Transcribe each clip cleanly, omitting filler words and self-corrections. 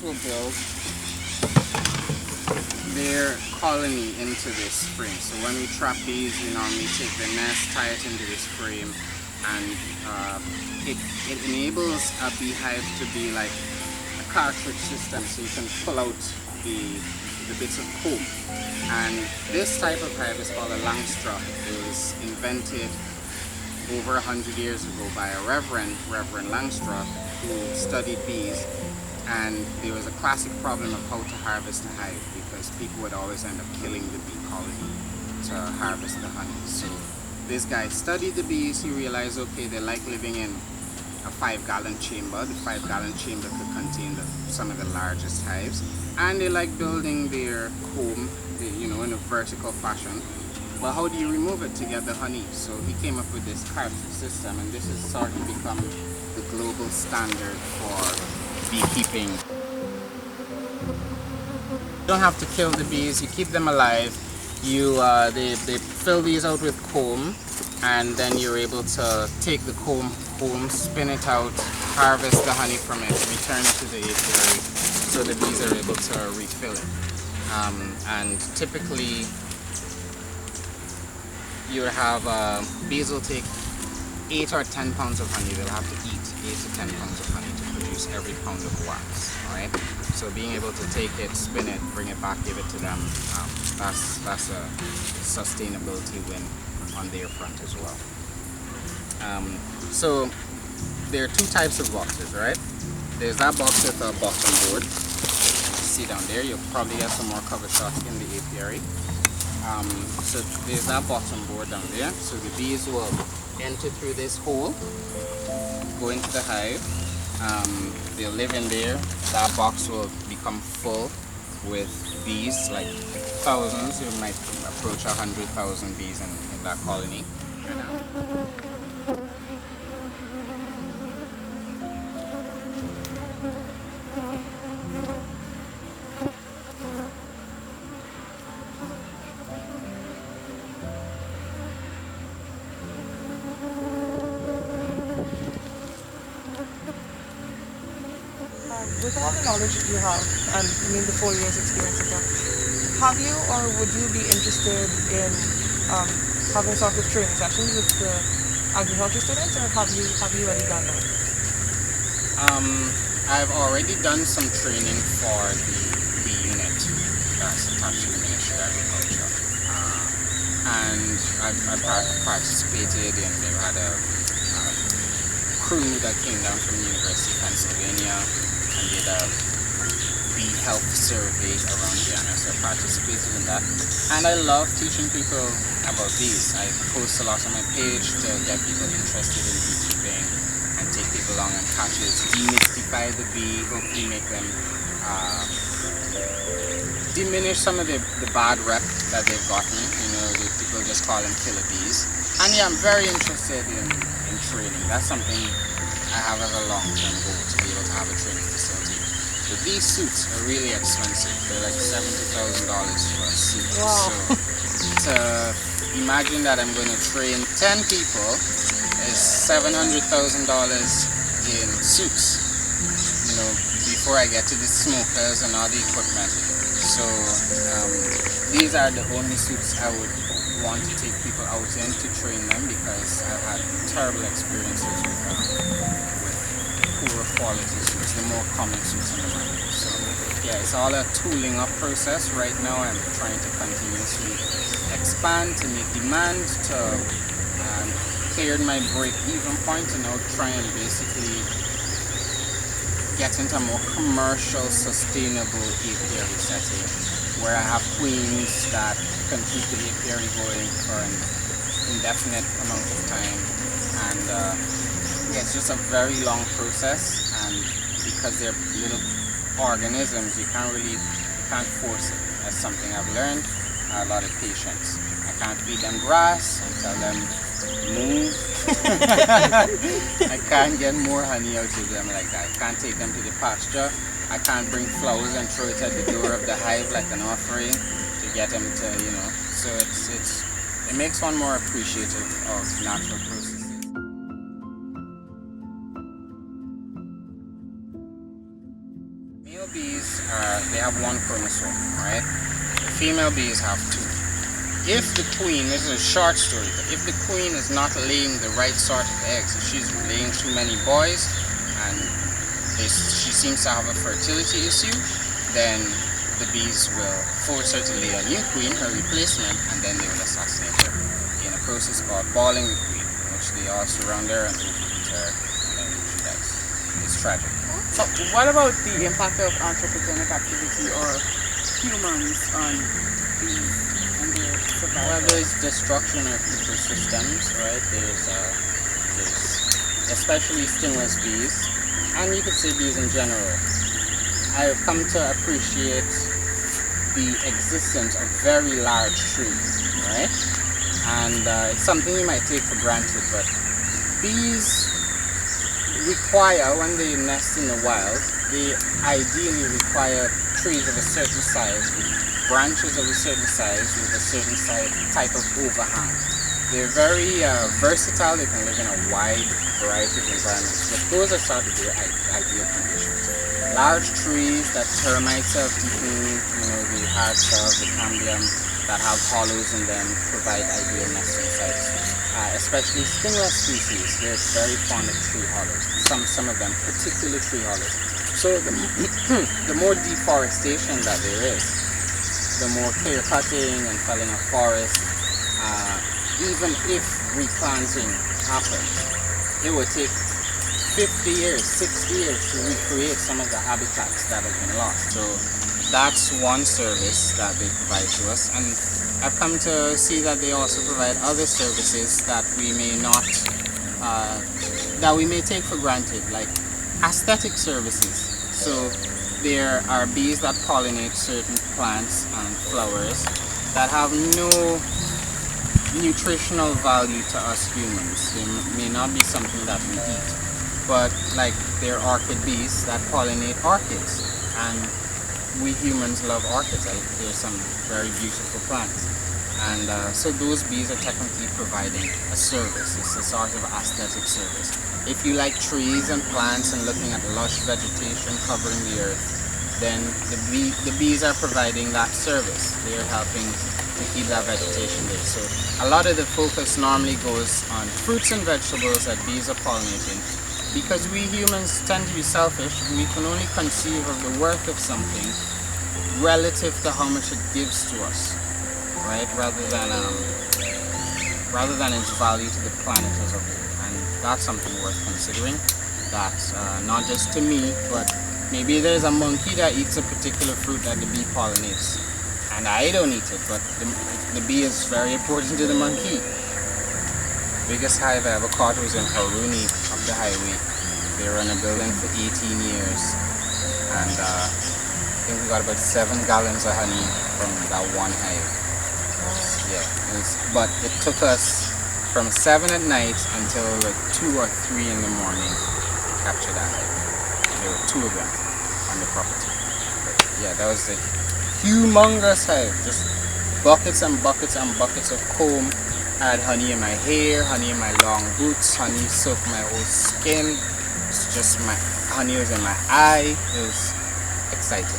will build their colony into this frame. So when we trap bees, we normally take the nest, tie it into this frame, and it enables a beehive to be like a cartridge system, so you can pull out the bits of comb. And this type of hive is called a Langstroth. It was invented over 100 years ago by a Reverend Langstroth, who studied bees, and there was a classic problem of how to harvest a hive because people would always end up killing the bee colony to harvest the honey. So this guy studied the bees. He realized, okay, they like living in a 5-gallon chamber. The 5-gallon chamber could contain some of the largest hives, and they like building their comb, you know, in a vertical fashion. But how do you remove it to get the honey? So he came up with this cartridge system, and this has sort of become the global standard for beekeeping. You don't have to kill the bees, you keep them alive. They fill these out with comb, and then you're able to take the comb home, spin it out, harvest the honey from it, return it to the apiary, so the bees are able to refill it. And typically, you have bees will take 8 or 10 pounds of honey. They'll have to eat 8 to 10 pounds of honey to produce every pound of wax. All right. So being able to take it, spin it, bring it back, give it to them, that's a sustainability win on their front as well. So there are 2 types of boxes, right? There's that box with a bottom board. See down there, you'll probably get some more cover shots in the apiary. So there's that bottom board down there. So the bees will enter through this hole, go into the hive. They'll live in there. That box will become full with bees, like thousands. You might approach 100,000 bees in that colony. With all the knowledge that you have, and I mean the 4 years experience of that, have you or would you be interested in having sort of training sessions with the agriculture students, or have you already done that? I've already done some training for the unit that's attached to the Ministry of Agriculture, and I've participated in. They've had a crew that came down from the University of Pennsylvania and did a bee health survey around Guyana, so I participated in that. And I love teaching people about bees. I post a lot on my page to get people interested in beekeeping and take people along on catches, demystify the bee, hopefully make them diminish some of the bad rep that they've gotten. You know, people just call them killer bees. And yeah, I'm very interested in training. That's something I have as a long-term goal, to be able to have a training facility. But these suits are really expensive. They're like $70,000 for a suit. Wow. So to imagine that I'm going to train 10 people is $700,000 in suits. You know, before I get to the smokers and all the equipment. So these are the only suits I would want to take people out in to train them, because I've had terrible experiences with poorer quality suits, the more common suits in the market. So yeah, it's all a tooling up process right now. I'm trying to continuously expand to meet demand, to clear my break-even point, and now try and basically get into a more commercial, sustainable apiary setting, where I have queens that can keep the apiary going for an indefinite amount of time. And yeah, it's just a very long process, and because they're little organisms, you can't force it. That's something I've learned. A lot of patience. I can't feed them grass and tell them move. I can't get more honey out of them like that. I can't take them to the pasture. I can't bring flowers and throw it at the door of the hive like an offering to get them to, you know. So it makes one more appreciative of natural processes. Male bees they have one chromosome, right? The female bees have two. If the queen, this is a short story, but if the queen is not laying the right sort of eggs, if she's laying too many boys and she seems to have a fertility issue, then the bees will force her to lay a new queen, her replacement, and then they will assassinate her in a process called balling the queen, in which they all surround her and overeat her, and then she dies. It's tragic. So what about the impact of anthropogenic activity or humans on bees and their survival? Well, there's destruction of ecosystems, right? There's especially stingless bees, and you could say bees in general. I've come to appreciate the existence of very large trees, right? And it's something you might take for granted, but bees require, when they nest in the wild, they ideally require trees of a certain size, with branches of a certain size, with a certain type of overhang. They're very versatile. They can live in a wide variety of environments, but those are sort of their ideal conditions. Large trees that termites have eaten, the hearts of the cambium, that have hollows in them, provide ideal nesting sites. Especially stingless species, they're very fond of tree hollows. Some of them, particular tree hollows. So the more deforestation that there is, the more clear cutting and felling of forests, even if replanting happens, it would take 50 years, 60 years to recreate some of the habitats that have been lost. So that's one service that they provide to us, and I've come to see that they also provide other services that we may not, that we may take for granted, like aesthetic services. So there are bees that pollinate certain plants and flowers that have no nutritional value to us humans. They may not be something that we eat, but like there are orchid bees that pollinate orchids, and we humans love orchids. There's some very beautiful plants, and so those bees are technically providing a service. It's a sort of aesthetic service. If you like trees and plants and looking at lush vegetation covering the earth, then the bees are providing that service. They are helping to keep that vegetation there. So a lot of the focus normally goes on fruits and vegetables that bees are pollinating, because we humans tend to be selfish. We can only conceive of the worth of something relative to how much it gives to us, right? Rather than its value to the planet as a whole. And that's something worth considering. That's not just to me, but maybe there's a monkey that eats a particular fruit that the bee pollinates, and I don't eat it, but the bee is very important to the monkey. Biggest hive I ever caught was in Haruni up the highway. They were in a building for 18 years, and I think we got about 7 gallons of honey from that one hive. Yeah, but it took us from 7 at night until like 2 or 3 in the morning to capture that hive. There were 2 of them on the property. But yeah, that was a humongous hive. Just buckets and buckets and buckets of comb. I had honey in my hair, honey in my long boots, honey soaked my whole skin. It's just my honey was in my eye. It was exciting.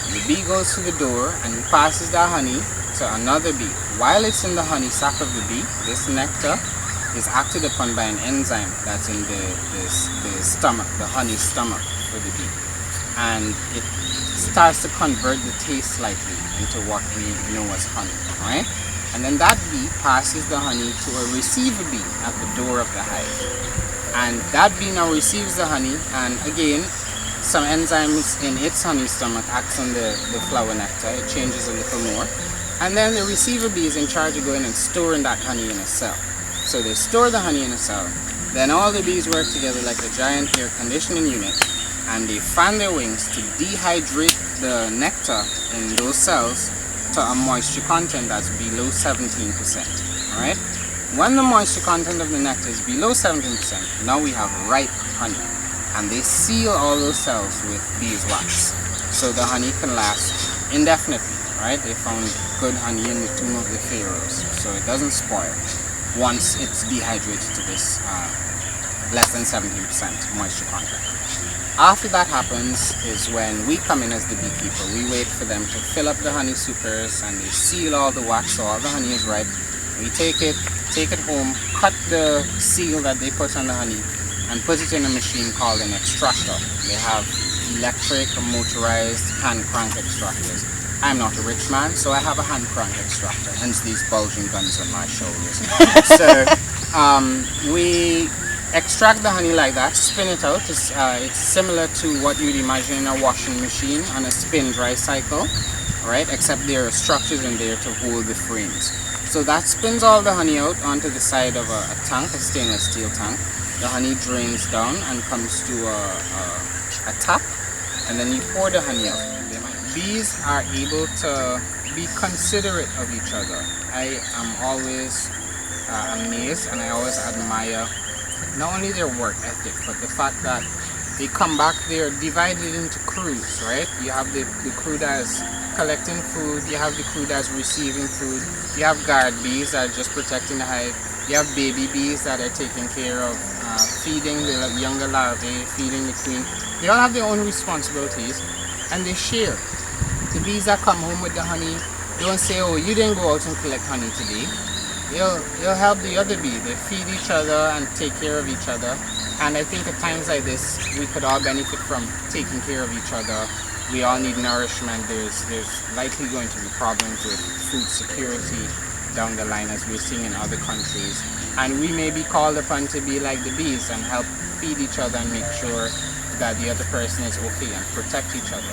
The bee goes to the door and he passes that honey to another bee. While it's in the honey sac of the bee, this nectar is acted upon by an enzyme that's in the stomach, the honey stomach for the bee. And it starts to convert the taste slightly into what we know as honey, right? And then that bee passes the honey to a receiver bee at the door of the hive. And that bee now receives the honey, and again, some enzymes in its honey stomach acts on the flower nectar. It changes a little more. And then the receiver bee is in charge of going and storing that honey in a cell. So they store the honey in a cell. Then all the bees work together like a giant air conditioning unit, and they fan their wings to dehydrate the nectar in those cells to a moisture content that's below 17%. Alright? When the moisture content of the nectar is below 17%, now we have ripe honey. And they seal all those cells with beeswax, so the honey can last indefinitely. Right? They found good honey in the tomb of the pharaohs, so it doesn't spoil once it's dehydrated to this less than 17% moisture content. After that happens is when we come in as the beekeeper. We wait for them to fill up the honey supers and they seal all the wax so all the honey is ripe. We take it home, cut the seal that they put on the honey and put it in a machine called an extractor. They have electric or motorized hand crank extractors. I'm not a rich man, so I have a hand crank extractor, hence these bulging guns on my shoulders. So we extract the honey like that, spin it out. It's similar to what you'd imagine in a washing machine on a spin dry cycle, right? Except there are structures in there to hold the frames. So that spins all the honey out onto the side of a tank, a stainless steel tank. The honey drains down and comes to a tap, and then you pour the honey out. Bees are able to be considerate of each other. I am always amazed and I always admire not only their work ethic, but the fact that they come back, they're divided into crews, right? You have the crew that's collecting food, you have the crew that's receiving food, you have guard bees that are just protecting the hive, you have baby bees that are taking care of feeding the younger larvae, feeding the queen. They all have their own responsibilities and they share. The bees that come home with the honey don't say, oh, you didn't go out and collect honey today. They'll help the other bee. They feed each other and take care of each other. And I think at times like this, we could all benefit from taking care of each other. We all need nourishment. There's likely going to be problems with food security down the line as we're seeing in other countries. And we may be called upon to be like the bees and help feed each other and make sure that the other person is okay and protect each other.